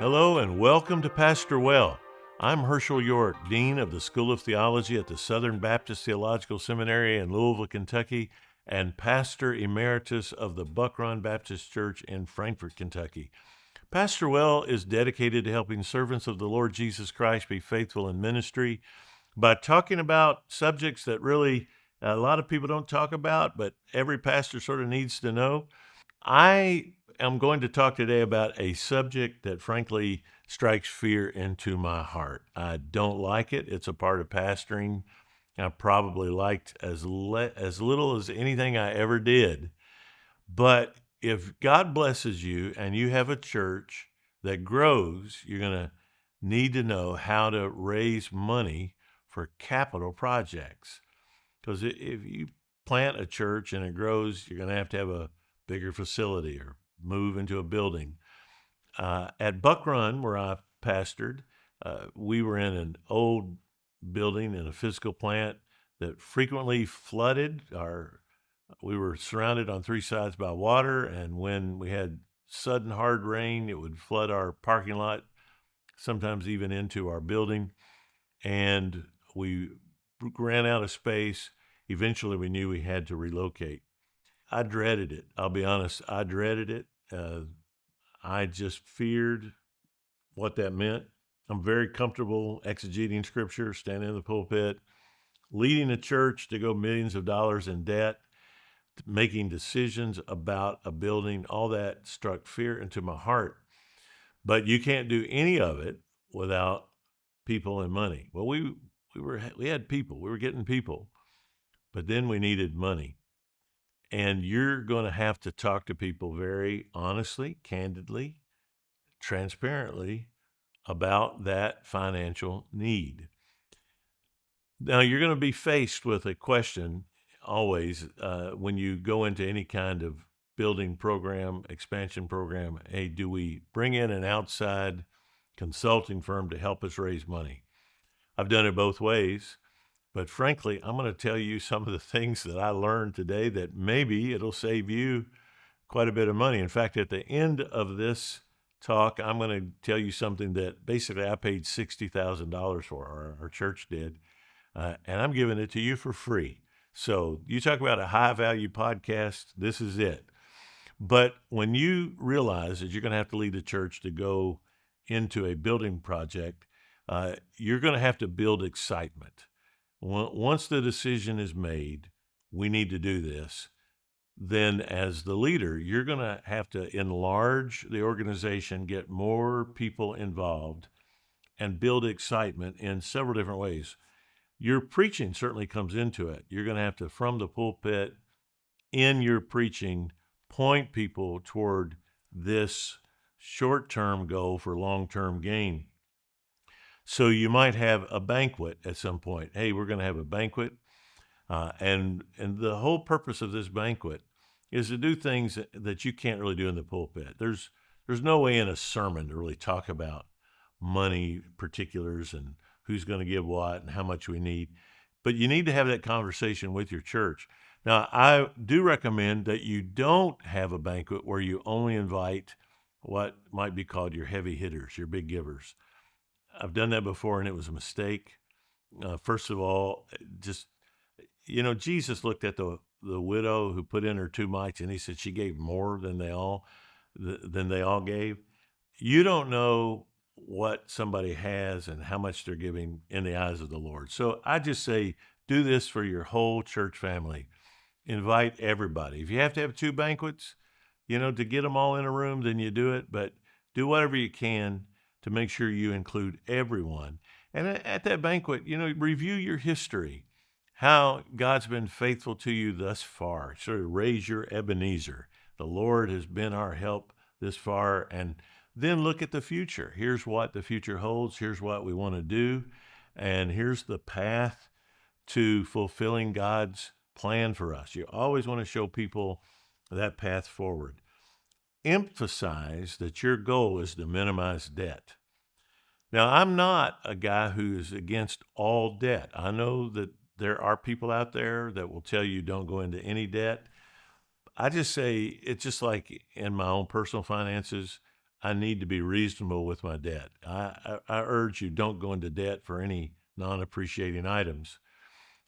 Hello and welcome to Pastor Well. I'm Hershael York, Dean of the School of Theology at the Southern Baptist Theological Seminary in Louisville, Kentucky, and Pastor Emeritus of the Buck Run Baptist Church in Frankfort, Kentucky. Pastor Well is dedicated to helping servants of the Lord Jesus Christ be faithful in ministry by talking about subjects that really a lot of people don't talk about, but every pastor sort of needs to know. I am going to talk today about a subject that frankly strikes fear into my heart. I don't like it. It's a part of pastoring I probably liked as little as anything I ever did. But if God blesses you and you have a church that grows, you're going to need to know how to raise money for capital projects. Because if you plant a church and it grows, you're going to have a bigger facility or move into a building. At Buck Run, where I pastored, we were in an old building in a physical plant that frequently flooded. We were surrounded on three sides by water, and when we had sudden hard rain, it would flood our parking lot, sometimes even into our building, and we ran out of space. Eventually, we knew we had to relocate. I dreaded it. I'll be honest, I dreaded it. I just feared what that meant. I'm very comfortable exegeting scripture, standing in the pulpit, leading a church to go millions of dollars in debt, making decisions about a building. All that struck fear into my heart. But you can't do any of it without people and money. Well, we had people. We were getting people, but then we needed money. And you're going to have to talk to people very honestly, candidly, transparently about that financial need. Now, you're going to be faced with a question always when you go into any kind of building program, expansion program. Hey, do we bring in an outside consulting firm to help us raise money? I've done it both ways. But frankly, I'm going to tell you some of the things that I learned today that maybe it'll save you quite a bit of money. In fact, at the end of this talk, I'm going to tell you something that basically I paid $60,000 for, or our church did, and I'm giving it to you for free. So you talk about a high value podcast, this is it. But when you realize that you're going to have to lead the church to go into a building project, you're going to have to build excitement. Once the decision is made, we need to do this, then as the leader, you're going to have to enlarge the organization, get more people involved, and build excitement in several different ways. Your preaching certainly comes into it. You're going to have to, from the pulpit, in your preaching, point people toward this short-term goal for long-term gain. So you might have a banquet at some point. Hey, we're going to have a banquet. And the whole purpose of this banquet is to do things that you can't really do in the pulpit. There's no way in a sermon to really talk about money particulars and who's going to give what and how much we need. But you need to have that conversation with your church. Now, I do recommend that you don't have a banquet where you only invite what might be called your heavy hitters, your big givers. I've done that before, and it was a mistake. First of all, just, Jesus looked at the widow who put in her 2 mites, and he said she gave more than they all gave. You don't know what somebody has and how much they're giving in the eyes of the Lord. So I just say, do this for your whole church family. Invite everybody. If you have to have 2 banquets, to get them all in a room, then you do it. But do whatever you can to make sure you include everyone. And at that banquet, review your history, how God's been faithful to you thus far. Sort of raise your Ebenezer. The Lord has been our help this far. And then look at the future. Here's what the future holds. Here's what we want to do. And here's the path to fulfilling God's plan for us. You always want to show people that path forward. Emphasize that your goal is to minimize debt. Now, I'm not a guy who is against all debt. I know that there are people out there that will tell you don't go into any debt. I just say it's just like in my own personal finances. I need to be reasonable with my debt. I urge you, don't go into debt for any non-appreciating items.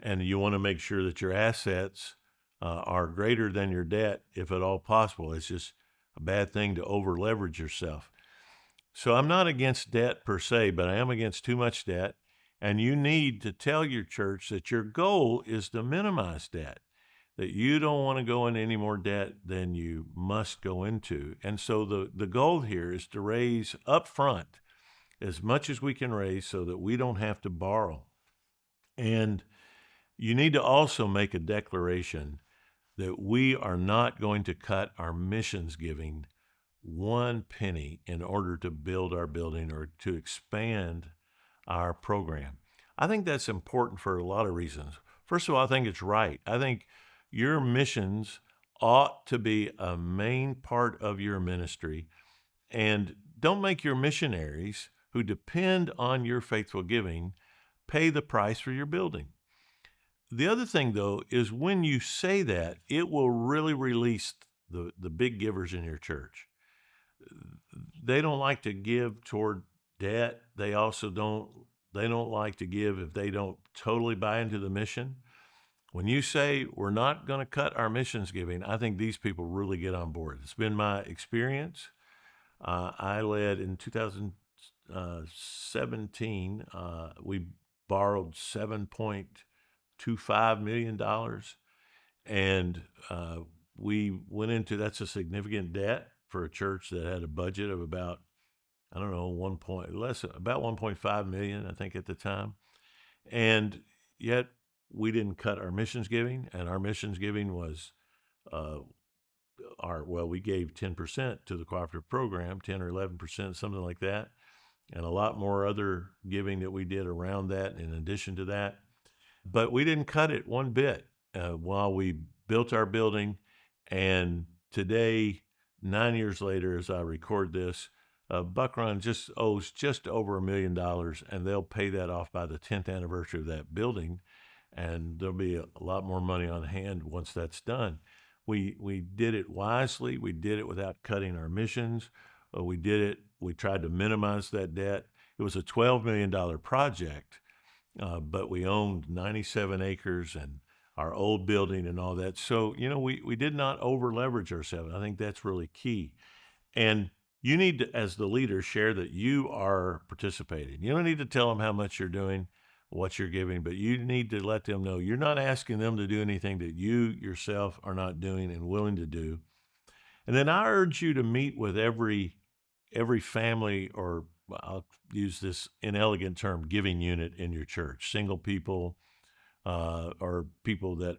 And you want to make sure that your assets are greater than your debt, if at all possible. It's just a bad thing to over leverage yourself. So I'm not against debt per se, but I am against too much debt. And you need to tell your church that your goal is to minimize debt, that you don't want to go into any more debt than you must go into. And so the goal here is to raise up front as much as we can raise so that we don't have to borrow. And you need to also make a declaration that we are not going to cut our missions giving one penny in order to build our building or to expand our program. I think that's important for a lot of reasons. First of all, I think it's right. I think your missions ought to be a main part of your ministry, and don't make your missionaries who depend on your faithful giving pay the price for your building. The other thing, though, is when you say that, it will really release the big givers in your church. They don't like to give toward debt. They don't like to give if they don't totally buy into the mission. When you say we're not going to cut our missions giving, I think these people really get on board. It's been my experience. I led in 2017. We borrowed $7.25 million, and we went into that's a significant debt for a church that had a budget of about, I don't know, about 1.5 million, I think, at the time. And yet we didn't cut our missions giving, and our missions giving was uh, we gave 10% to the cooperative program, 10 or 11%, something like that, and a lot more other giving that we did around that in addition to that. But we didn't cut it one bit while we built our building. And today, 9 years later, as I record this, Buckrun just owes just over $1 million, and they'll pay that off by the 10th anniversary of that building. And there'll be a lot more money on hand once that's done. We did it wisely. We did it without cutting our missions. We tried to minimize that debt. It was a $12 million project, but we owned 97 acres and our old building and all that. So, we did not over leverage ourselves. I think that's really key. And you need to, as the leader, share that you are participating. You don't need to tell them how much you're doing, what you're giving, but you need to let them know you're not asking them to do anything that you yourself are not doing and willing to do. And then I urge you to meet with every family, or I'll use this inelegant term, giving unit in your church, single people, or people that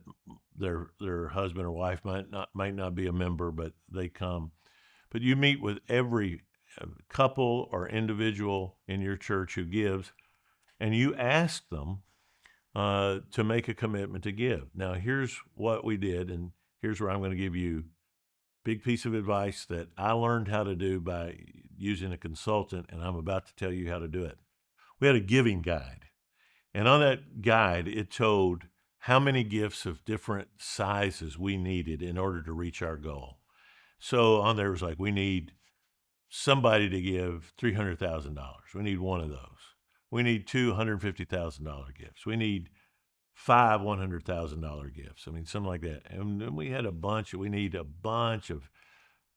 their husband or wife might not be a member, but they come. But you meet with every couple or individual in your church who gives, and you ask them to make a commitment to give. Now, here's what we did, and here's where I'm going to give you big piece of advice that I learned how to do by using a consultant, and I'm about to tell you how to do it. We had a giving guide, and on that guide, it told how many gifts of different sizes we needed in order to reach our goal. So on there was like, we need somebody to give $300,000. We need one of those. We need two $150,000 gifts. We need five $100,000 gifts. I mean, something like that. And then we need a bunch of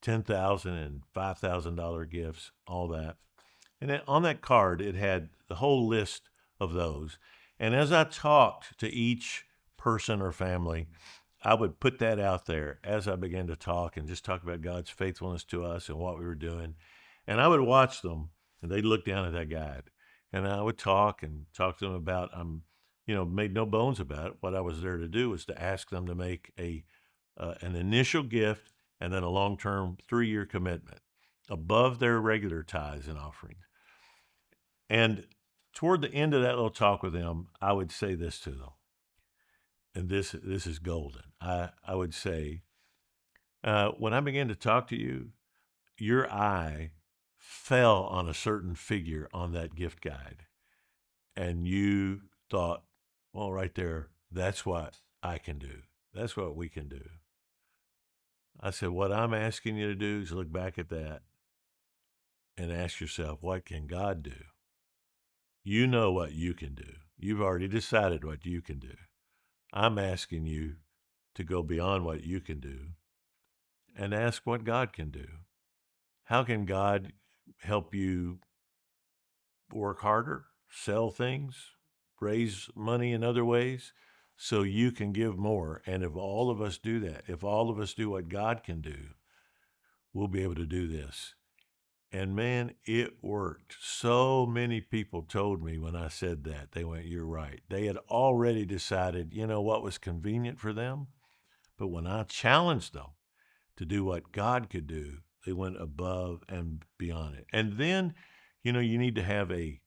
$10,000 and $5,000 gifts, all that. And then on that card, it had the whole list of those. And as I talked to each person or family, I would put that out there as I began to talk and just talk about God's faithfulness to us and what we were doing. And I would watch them, and they'd look down at that guide. And I would talk to them about, made no bones about it. What I was there to do was to ask them to make an initial gift and then a long-term 3-year commitment above their regular tithes and offerings. And toward the end of that little talk with them, I would say this to them, and this is golden. I would say, when I began to talk to you, your eye fell on a certain figure on that gift guide, and you thought, well, right there, that's what I can do. That's what we can do. I said, what I'm asking you to do is look back at that and ask yourself, what can God do? You know what you can do. You've already decided what you can do. I'm asking you to go beyond what you can do and ask what God can do. How can God help you work harder, sell things, raise money in other ways so you can give more? And if all of us do that, if all of us do what God can do, we'll be able to do this. And man, it worked. So many people told me when I said that, they went, "You're right." They had already decided, what was convenient for them. But when I challenged them to do what God could do, they went above and beyond it. And then, you need to have a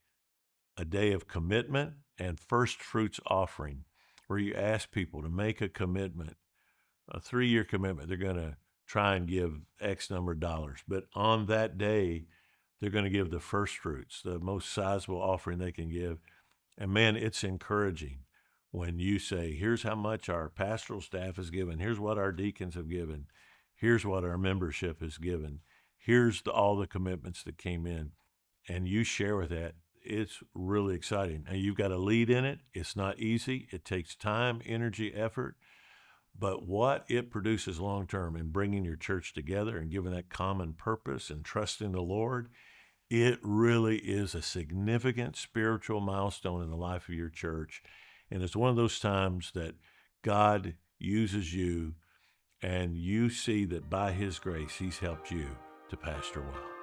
day of commitment and first fruits offering where you ask people to make a commitment, a 3-year commitment. They're going to try and give X number of dollars. But on that day, they're going to give the first fruits, the most sizable offering they can give. And man, it's encouraging when you say, here's how much our pastoral staff has given. Here's what our deacons have given. Here's what our membership has given. Here's all the commitments that came in. And you share with that. It's really exciting. And you've got to lead in it. It's not easy. It takes time, energy, effort. But what it produces long term in bringing your church together and giving that common purpose and trusting the Lord, it really is a significant spiritual milestone in the life of your church. And it's one of those times that God uses you and you see that by His grace, He's helped you to pastor well.